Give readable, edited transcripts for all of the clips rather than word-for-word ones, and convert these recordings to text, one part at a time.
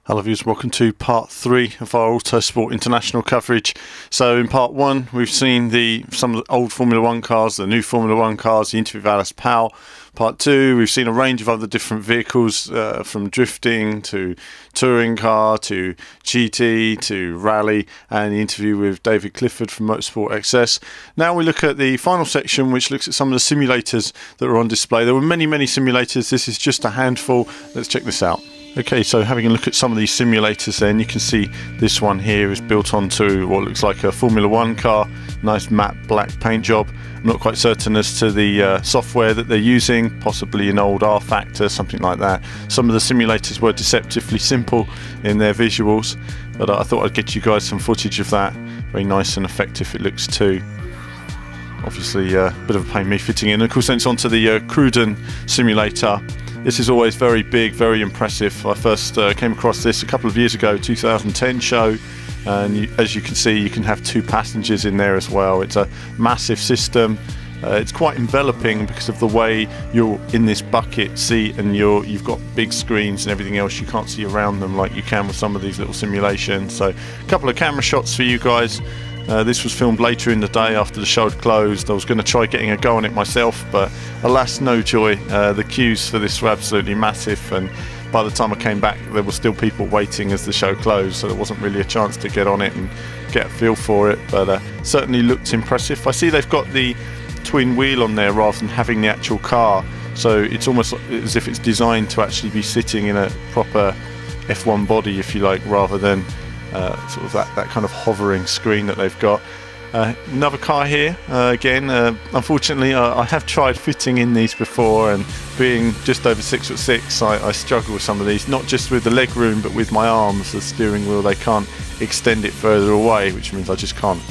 Hello viewers, welcome to part 3 of our Autosport International coverage. So in part 1 we've seen some of the old Formula 1 cars, the new Formula 1 cars, the interview with Alice Powell. Part 2 we've seen a range of other different vehicles, from drifting to touring car to GT to rally, and the interview with David Clifford from Motorsport XS. Now we look at the final section, which looks at some of the simulators that are on display. There were many simulators, this is just a handful. Let's check this out. Okay, so having a look at some of these simulators then, you can see this one here is built onto what looks like a Formula 1 car. Nice matte black paint job. I'm not quite certain as to the software that they're using, possibly an old R Factor, something like that. Some of the simulators were deceptively simple in their visuals, but I thought I'd get you guys some footage of that. Very nice and effective it looks too. Obviously a bit of a pain me fitting in. And of course then it's onto the Cruden simulator. This is always very big, very impressive. I first came across this a couple of years ago, 2010 show, and as you can see, you can have 2 passengers in there as well. It's a massive system. It's quite enveloping because of the way you're in this bucket seat, and you've got big screens and everything else. You can't see around them like you can with some of these little simulations. So a couple of camera shots for you guys. This was filmed later in the day after the show had closed. I was going to try getting a go on it myself, but alas, no joy. The queues for this were absolutely massive, and by the time I came back there were still people waiting as the show closed, so there wasn't really a chance to get on it and get a feel for it, but certainly looked impressive. I see they've got the twin wheel on there rather than having the actual car, so it's almost as if it's designed to actually be sitting in a proper F1 body, if you like, rather than sort of that kind of hovering screen that they've got. Another car here, again, unfortunately I have tried fitting in these before, and being just over 6'6", I struggle with some of these, not just with the leg room but with my arms. The steering wheel, they can't extend it further away, which means I just can't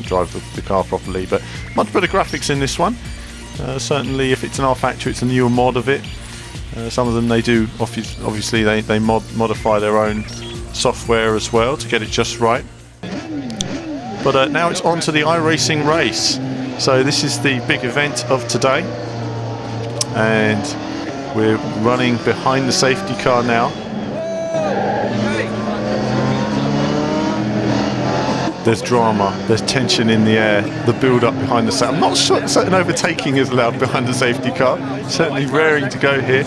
drive the car properly. But much better graphics in this one. Certainly if it's an R Factor, it's a newer mod of it. Some of them they do, obviously they modify their own software as well to get it just right. But now it's on to the iRacing race. So this is the big event of today, and we're running behind the safety car now. There's drama, there's tension in the air, the build up behind the I'm not sure certain overtaking is allowed behind the safety car, certainly raring to go here.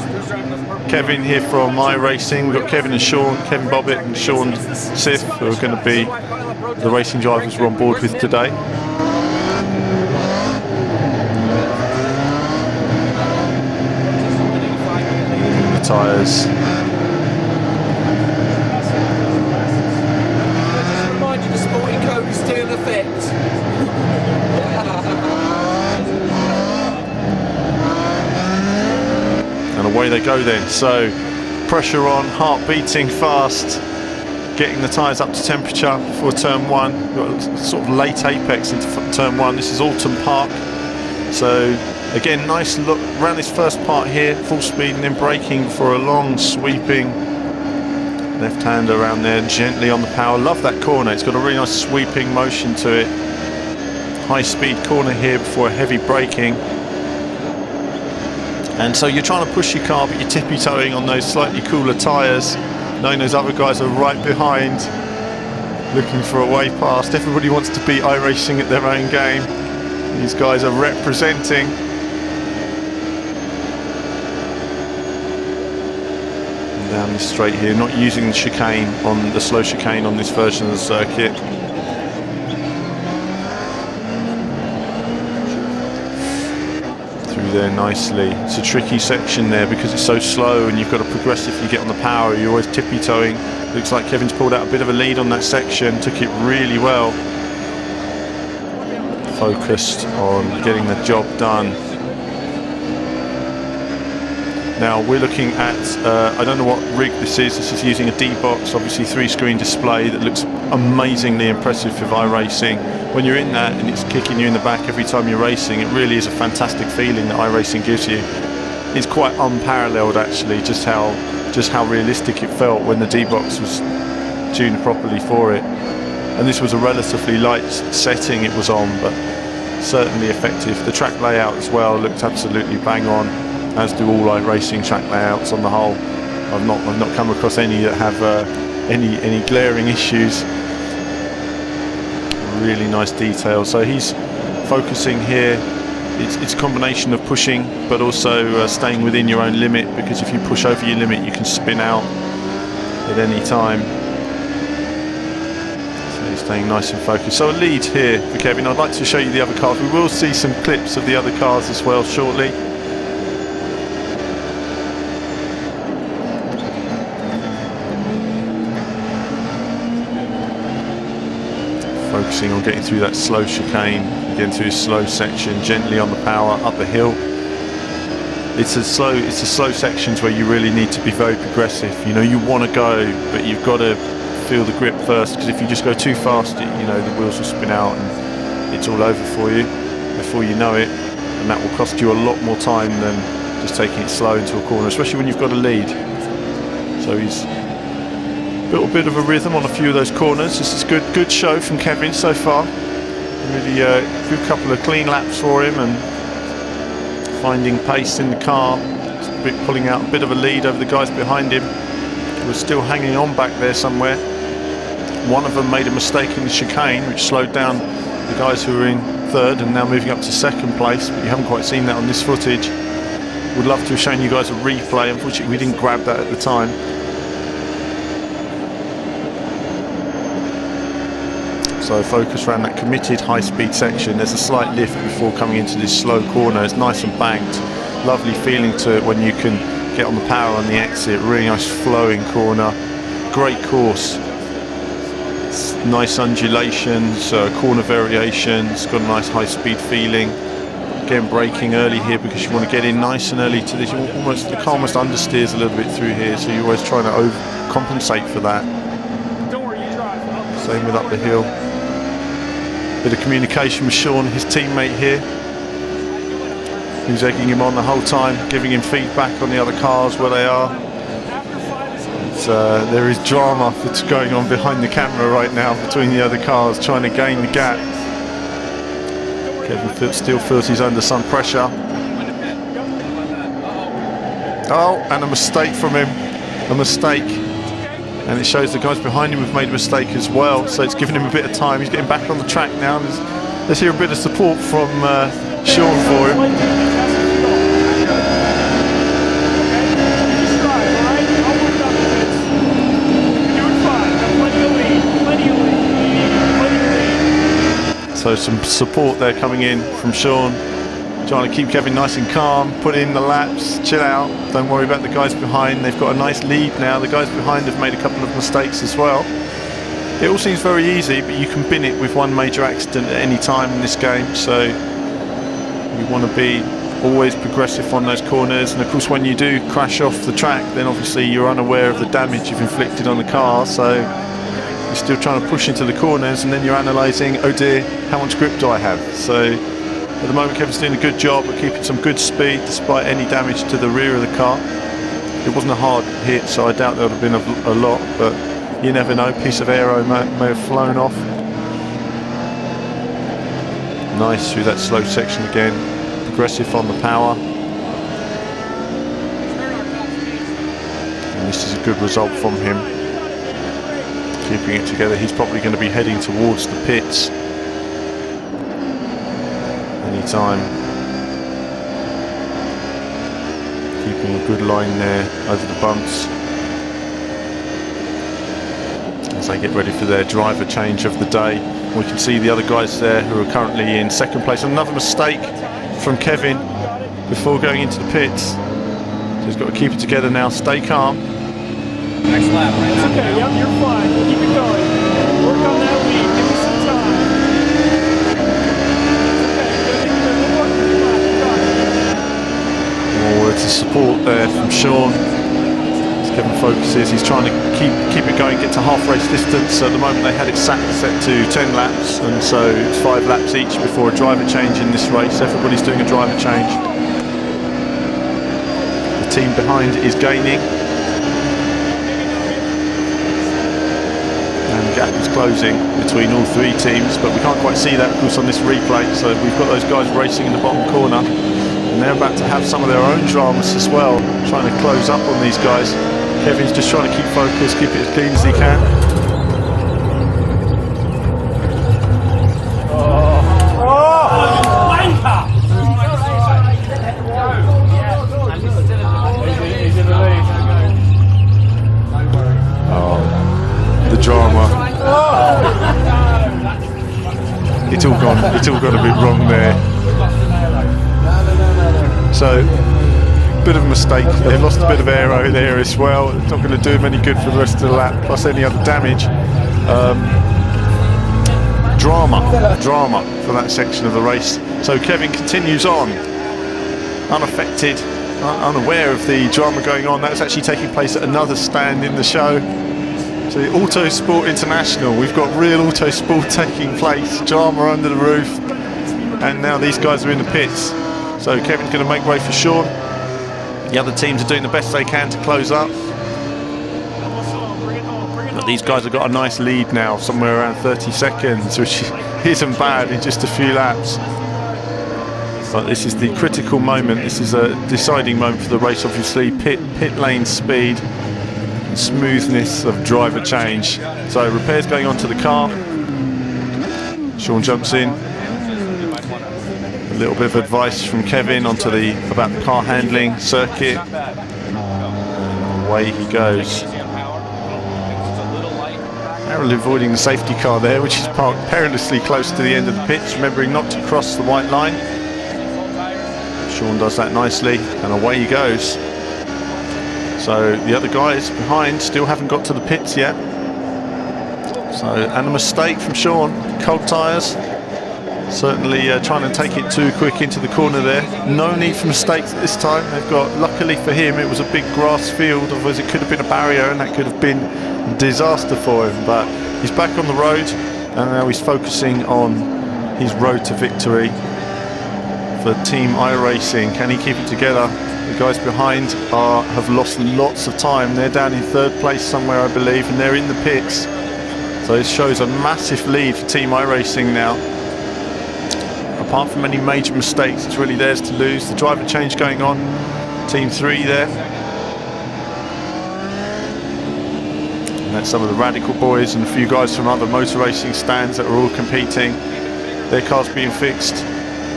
Kevin here from iRacing. We've got Kevin and Sean, Kevin Bobbitt and Sean Sith, who are going to be the racing drivers we're on board with today. The tyres. Remind you, the sporting code is still in effect. And away they go then. So pressure on, heart beating fast, getting the tyres up to temperature for turn 1. We've got a sort of late apex into turn 1. This is Alton Park. So again, nice look around this first part here, full speed and then braking for a long sweeping left hander around there, gently on the power. Love that corner, it's got a really nice sweeping motion to it. High speed corner here before heavy braking. And so you're trying to push your car, but you're tippy-toeing on those slightly cooler tyres, knowing those other guys are right behind, looking for a way past. Everybody wants to beat iRacing at their own game. These guys are representing. And down this straight here, not using the chicane on the slow chicane on this version of the circuit. There nicely. It's a tricky section there because it's so slow and you've got to progressively get on the power. You're always tippy-toeing. Looks like Kevin's pulled out a bit of a lead on that section, took it really well. Focused on getting the job done. Now we're looking at, I don't know what rig this is. This is using a D-Box, obviously 3-screen display that looks amazingly impressive for iRacing. When you're in that and it's kicking you in the back every time you're racing, it really is a fantastic feeling that iRacing gives you. It's quite unparalleled actually, just how realistic it felt when the D-Box was tuned properly for it. And this was a relatively light setting it was on, but certainly effective. The track layout as well looked absolutely bang on, as do all iRacing track layouts on the whole. I've not come across any that have any glaring issues. Really nice detail. So he's focusing here. It's a combination of pushing but also staying within your own limit, because if you push over your limit you can spin out at any time. So he's staying nice and focused. So a lead here for Kevin. I'd like to show you the other cars. We will see some clips of the other cars as well shortly. Focusing on getting through that slow chicane, getting through a slow section, gently on the power, up the hill. It's the slow sections where you really need to be very progressive. You know, you want to go, but you've got to feel the grip first, because if you just go too fast, you know, the wheels will spin out and it's all over for you before you know it, and that will cost you a lot more time than just taking it slow into a corner, especially when you've got a lead. So he's built a bit of a rhythm on a few of those corners. This is good show from Kevin so far. Really good couple of clean laps for him and finding pace in the car. Pulling out a bit of a lead over the guys behind him who are still hanging on back there somewhere. One of them made a mistake in the chicane, which slowed down the guys who were in third and now moving up to second place, but you haven't quite seen that on this footage. Would love to have shown you guys a replay. Unfortunately we didn't grab that at the time. So focus around that committed high-speed section. There's a slight lift before coming into this slow corner. It's nice and banked. Lovely feeling to it when you can get on the power on the exit. Really nice flowing corner. Great course. It's nice undulations, corner variations. Got a nice high-speed feeling. Again, braking early here because you want to get in nice and early to this. The car almost understeers a little bit through here, so you're always trying to compensate for that. Same with up the hill. Bit of communication with Sean, his teammate here, who's egging him on the whole time, giving him feedback on the other cars where they are. There is drama that's going on behind the camera right now between the other cars, trying to gain the gap. Kevin still feels he's under some pressure. Oh, and a mistake from him. A mistake. And it shows the guys behind him have made a mistake as well, so it's given him a bit of time. He's getting back on the track now. Let's hear a bit of support from Sean for him. So some support there coming in from Sean, trying to keep Kevin nice and calm, put in the laps, chill out, don't worry about the guys behind. They've got a nice lead now. The guys behind have made a couple of mistakes as well. It all seems very easy, but you can bin it with one major accident at any time in this game, so you want to be always progressive on those corners. And of course when you do crash off the track, then obviously you're unaware of the damage you've inflicted on the car, so you're still trying to push into the corners, and then you're analysing, oh dear, how much grip do I have? So at the moment Kevin's doing a good job of keeping some good speed despite any damage to the rear of the car. It wasn't a hard hit, so I doubt there would have been a lot, but you never know, a piece of aero may have flown off. Nice through that slow section again, progressive on the power. And this is a good result from him. Keeping it together. He's probably going to be heading towards the pits anytime. Keeping a good line there over the bumps as they get ready for their driver change of the day. We can see the other guys there who are currently in second place. Another mistake from Kevin before going into the pits. So he's got to keep it together now, stay calm. Next lap, right? That's okay, yep, you're fine. Keep it going. Work on that lead. Give me some time. More words of support there from Sean. As Kevin focuses, he's trying to keep it going, get to half race distance. So at the moment they had it set to 10 laps, and so it's 5 laps each before a driver change in this race. Everybody's doing a driver change. The team behind is gaining. Gap is closing between all 3 teams, but we can't quite see that of course on this replay. So we've got those guys racing in the bottom corner, and they're about to have some of their own dramas as well, trying to close up on these guys. Kevin's just trying to keep focused, keep it as clean as he can. The drama. It's all gone a bit wrong there. So, bit of a mistake. They've lost a bit of aero there as well. It's not going to do them any good for the rest of the lap, plus any other damage. Drama for that section of the race. So Kevin continues on, unaffected, unaware of the drama going on. That's actually taking place at another stand in the show. So Autosport International, we've got real Autosport taking place, drama under the roof, and now these guys are in the pits. So Kevin's going to make way for Sean. The other teams are doing the best they can to close up. But these guys have got a nice lead now, somewhere around 30 seconds, which isn't bad in just a few laps. But this is the critical moment. This is a deciding moment for the race, obviously. Pit lane speed, smoothness of driver change. So repairs going on to the car. Sean jumps in. A little bit of advice from Kevin about the car handling circuit. And away he goes. Narrowly avoiding the safety car there, which is parked perilously close to the end of the pitch, remembering not to cross the white line. Sean does that nicely, and away he goes. So the other guys behind still haven't got to the pits yet. So, and a mistake from Sean, cold tyres. Certainly trying to take it too quick into the corner there. No need for mistakes at this time. They've got, luckily for him, it was a big grass field, otherwise it could have been a barrier and that could have been a disaster for him. But he's back on the road and now he's focusing on his road to victory for Team iRacing. Can he keep it together? The guys behind have lost lots of time. They're down in third place somewhere, I believe, and they're in the pits. So it shows a massive lead for Team iRacing now. Apart from any major mistakes, it's really theirs to lose. The driver change going on. Team 3 there. And that's some of the Radical boys and a few guys from other motor racing stands that are all competing. Their car's being fixed.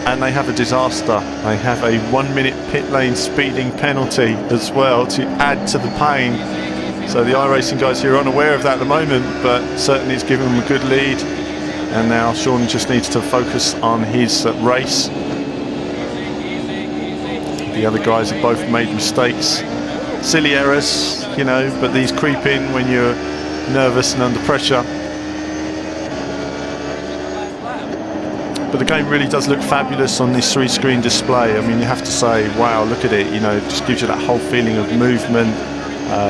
And they have a disaster. They have a 1 minute pit lane speeding penalty as well to add to the pain. So the iRacing guys here are unaware of that at the moment, but certainly it's given them a good lead. And now Sean just needs to focus on his race. The other guys have both made mistakes. Silly errors, you know, but these creep in when you're nervous and under pressure. But the game really does look fabulous on this 3-screen display. I mean, you have to say, wow, look at it. You know, it just gives you that whole feeling of movement.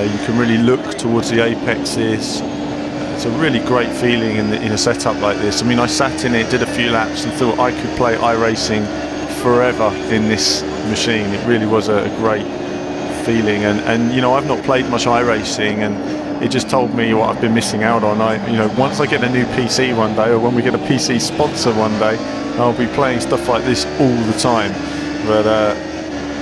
You can really look towards the apexes. It's a really great feeling in a setup like this. I mean, I sat in it, did a few laps and thought I could play iRacing forever in this machine. It really was a great feeling. And you know, I've not played much iRacing, and it just told me what I've been missing out on. You know, once I get a new PC one day, or when we get a PC sponsor one day, I'll be playing stuff like this all the time. But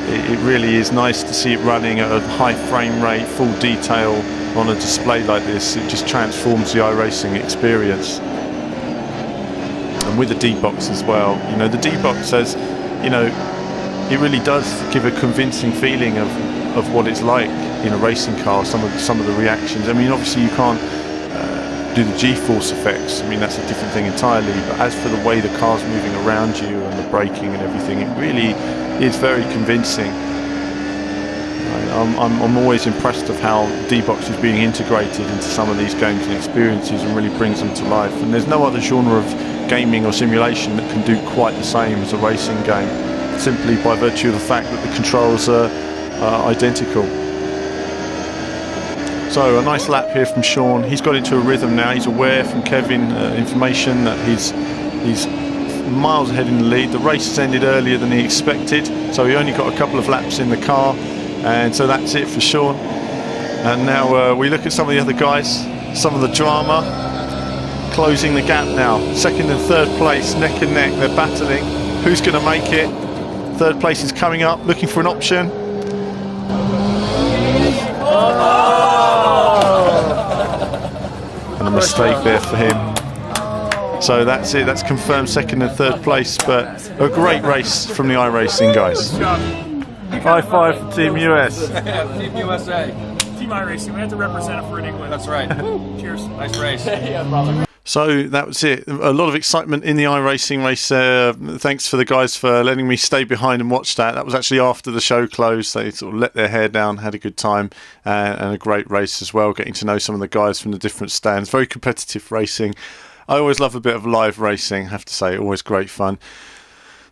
it really is nice to see it running at a high frame rate, full detail on a display like this. It just transforms the iRacing experience. And with the D-Box as well, you know, the D-Box says, you know, it really does give a convincing feeling of what it's like in a racing car, some of the reactions. I mean, obviously you can't do the G-force effects. I mean, that's a different thing entirely. But as for the way the car's moving around you and the braking and everything, it really is very convincing. I'm always impressed of how D-Box is being integrated into some of these games and experiences and really brings them to life. And there's no other genre of gaming or simulation that can do quite the same as a racing game, simply by virtue of the fact that the controls are identical. So a nice lap here from Sean. He's got into a rhythm now. He's aware from Kevin information that he's miles ahead in the lead. The race has ended earlier than he expected, so he only got a couple of laps in the car. And so that's it for Sean. And now we look at some of the other guys, some of the drama, closing the gap now. Second and third place, neck and neck, they're battling. Who's going to make it? Third place is coming up, looking for an option. mistake there for him. So that's it. That's confirmed second and third place. But a great race from the iRacing guys. High five for Team US. Team USA. Team iRacing, we have to represent it for in England. That's right. Cheers. Nice race. Yeah, brother. So that was it. A lot of excitement in the iRacing race. Thanks for the guys for letting me stay behind and watch that. That was actually after the show closed. They sort of let their hair down, had a good time, and a great race as well, getting to know some of the guys from the different stands. Very competitive racing. I always love a bit of live racing, I have to say. Always great fun.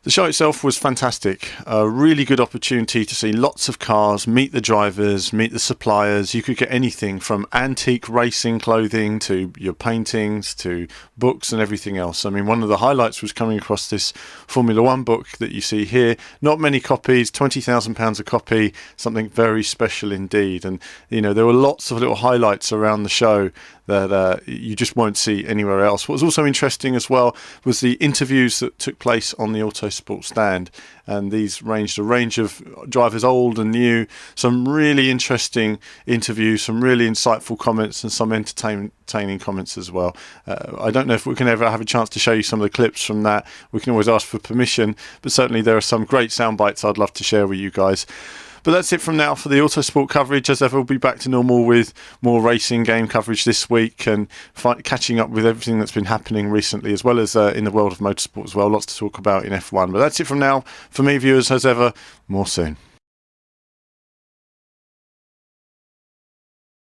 The show itself was fantastic. A really good opportunity to see lots of cars, meet the drivers, meet the suppliers. You could get anything from antique racing clothing to your paintings to books and everything else. I mean, one of the highlights was coming across this Formula One book that you see here. Not many copies, £20,000 a copy, something very special indeed. And, you know, there were lots of little highlights around the show that you just won't see anywhere else. What was also interesting as well was the interviews that took place on the Autosport stand, and these ranged a range of drivers, old and new. Some really interesting interviews, some really insightful comments, and some entertaining comments as well. I don't know if we can ever have a chance to show you some of the clips from that. We can always ask for permission, but certainly there are some great sound bites I'd love to share with you guys. But that's it from now for the Autosport coverage. As ever, we'll be back to normal with more racing game coverage this week and catching up with everything that's been happening recently, as well as in the world of motorsport as well. Lots to talk about in F1. But that's it from now. For me, viewers, as ever, more soon.